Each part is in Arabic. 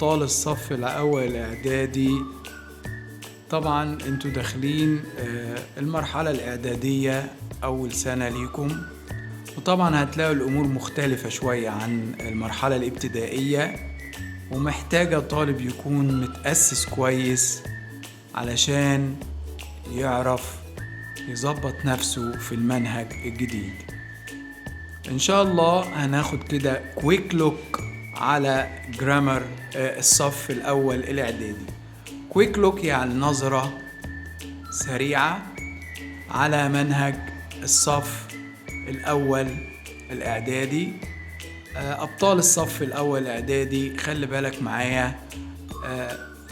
أبطال الصف الأول الإعدادي. طبعا انتوا داخلين المرحلة الإعدادية أول سنة ليكم، وطبعا هتلاقوا الأمور مختلفة شوية عن المرحلة الابتدائية، ومحتاجة طالب يكون متأسس كويس علشان يعرف يظبط نفسه في المنهج الجديد. إن شاء الله هناخد كده كويك لوك على جرامر الصف الأول الإعدادي. كويك لوك يعني نظرة سريعة على منهج الصف الأول الإعدادي. أبطال الصف الأول الإعدادي، خلي بالك معايا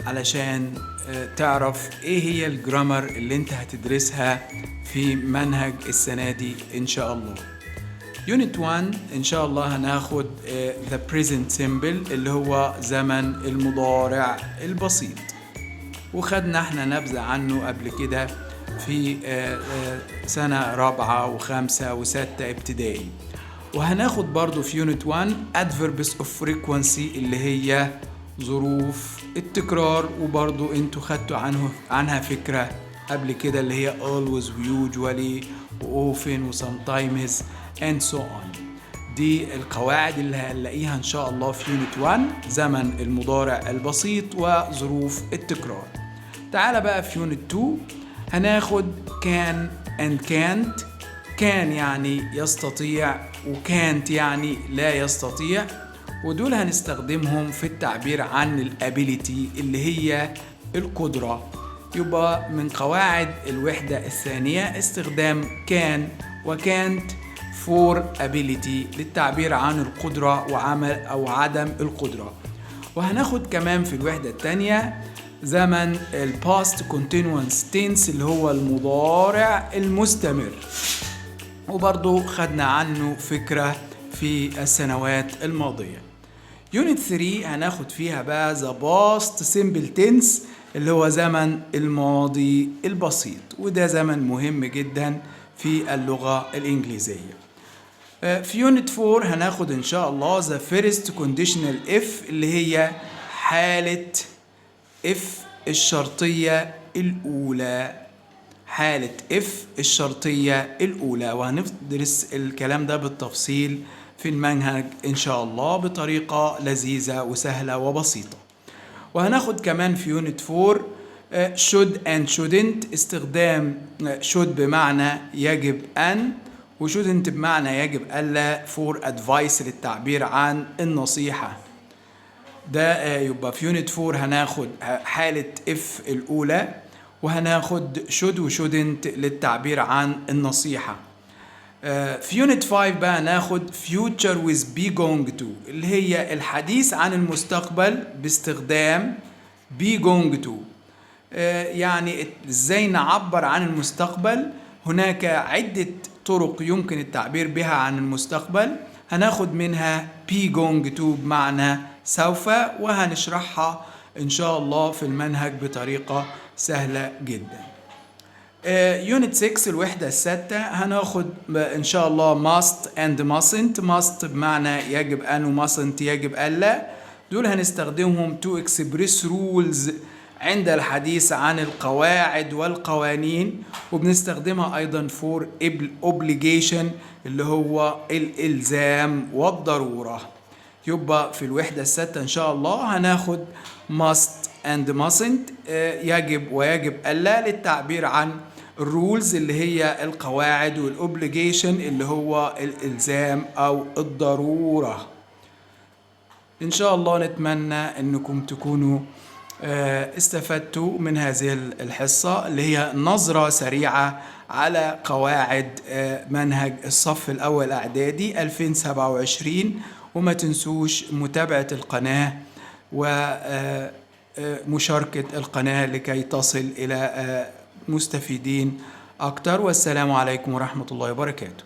علشان تعرف إيه هي الجرامر اللي أنت هتدرسها في منهج السنة دي إن شاء الله. يونت 1 إن شاء الله هناخد the present simple اللي هو زمن المضارع البسيط، وخدنا احنا نبذة عنه قبل كده في سنة رابعة وخمسة وستة ابتدائي. وهناخد برضو في يونت 1 adverbs of frequency اللي هي ظروف التكرار، وبرضو انتوا خدتوا عنها فكرة قبل كده اللي هي always usually often sometimes and so on. دي القواعد اللي هنلاقيها ان شاء الله في يونت 1 زمن المضارع البسيط وظروف التكرار. تعال بقى في يونت 2 هناخد can and can't. كان يعني يستطيع، وكانت يعني لا يستطيع، ودول هنستخدمهم في التعبير عن الابيليتي اللي هي القدرة. يبقى من قواعد الوحدة الثانية استخدام كان وكانت for ability للتعبير عن القدرة وعمل أو عدم القدرة. وهناخد كمان في الوحدة الثانية زمن past continuous tense اللي هو المضارع المستمر، وبرضو خدنا عنه فكرة في السنوات الماضية. يونت 3 هناخد فيها بقى the past simple tense اللي هو زمن الماضي البسيط، وده زمن مهم جدا في اللغة الإنجليزية. في يونت 4 هناخد إن شاء الله the first conditional if اللي هي حالة if الشرطية الأولى. حالة if الشرطية الأولى، وهندرس الكلام ده بالتفصيل في المنهج إن شاء الله بطريقة لذيذة وسهلة وبسيطة. وهناخد كمان في يونت 4 should and shouldn't. استخدام should بمعنى يجب أن، وshouldn't بمعنى يجب ألا for advice للتعبير عن النصيحة. ده يبقى في يونت 4 هناخد حالة if الأولى، وهناخد should و shouldn't للتعبير عن النصيحة. في يونت 5 بقى هناخد future with be going to اللي هي الحديث عن المستقبل باستخدام be going to. يعني ازاي نعبر عن المستقبل. هناك عدة طرق يمكن التعبير بها عن المستقبل، هناخد منها be going to بمعنى سوف، وهنشرحها إن شاء الله في المنهج بطريقة سهلة جدا. يونت 6 الوحدة الستة هناخد إن شاء الله must and mustn't. must بمعنى يجب أن، و mustn't يجب ألا. دول هنستخدمهم to express rules عند الحديث عن القواعد والقوانين، وبنستخدمها أيضا for obligation اللي هو الإلزام والضرورة. يبقى في الوحدة الستة إن شاء الله هناخد must and mustn't يجب ويجب ألا للتعبير عن الرولز اللي هي القواعد، والobligation اللي هو الإلزام أو الضرورة. إن شاء الله نتمنى أنكم تكونوا استفدتوا من هذه الحصة اللي هي نظرة سريعة على قواعد منهج الصف الأول إعدادي 2027. وما تنسوش متابعة القناة ومشاركة القناة لكي تصل إلى مستفيدين أكتر. والسلام عليكم ورحمة الله وبركاته.